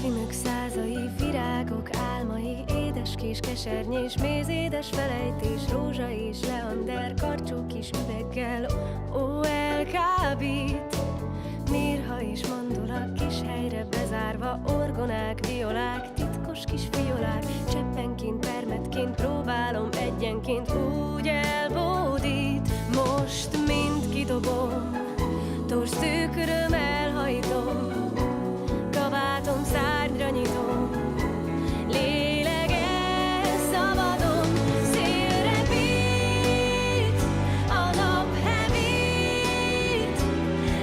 Parfümök százai, virágok álmai, édes kis kesernyés, mézédes felejtés, rózsa és leander, karcsú kis üveggel, ó, elkábít. Mirha és mandula, kis helyre bezárva, orgonák, violák, titkos kis fiolák, cseppenként, permetként, próbálom egyenként, úgy elbódít. Most mind kidobom, torz tüköröm elhajtom, kabátom szárnyra nyitom, lélegem szabadon, szél repít, a nap hevít,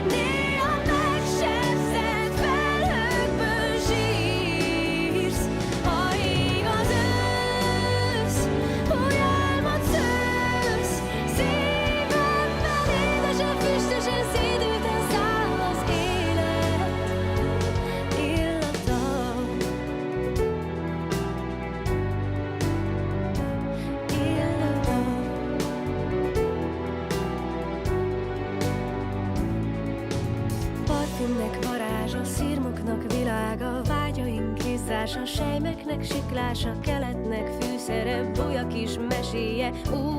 néha megsebzett felhőkből zsírsz. Ha ég az ősz, új álmot szősz, szívemben édesen, füstösen, szédülten száll az élet illata. Parfümnek varázsa, szirmoknak világa, vágyaink hizzása, sejmeknek siklása, keletnek fűszere, búja kis meséje,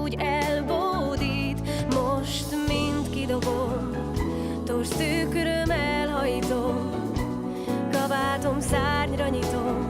úgy elbódít. Most mind kidobom, torz tüköröm elhajtom, kabátom szárnyra nyitom,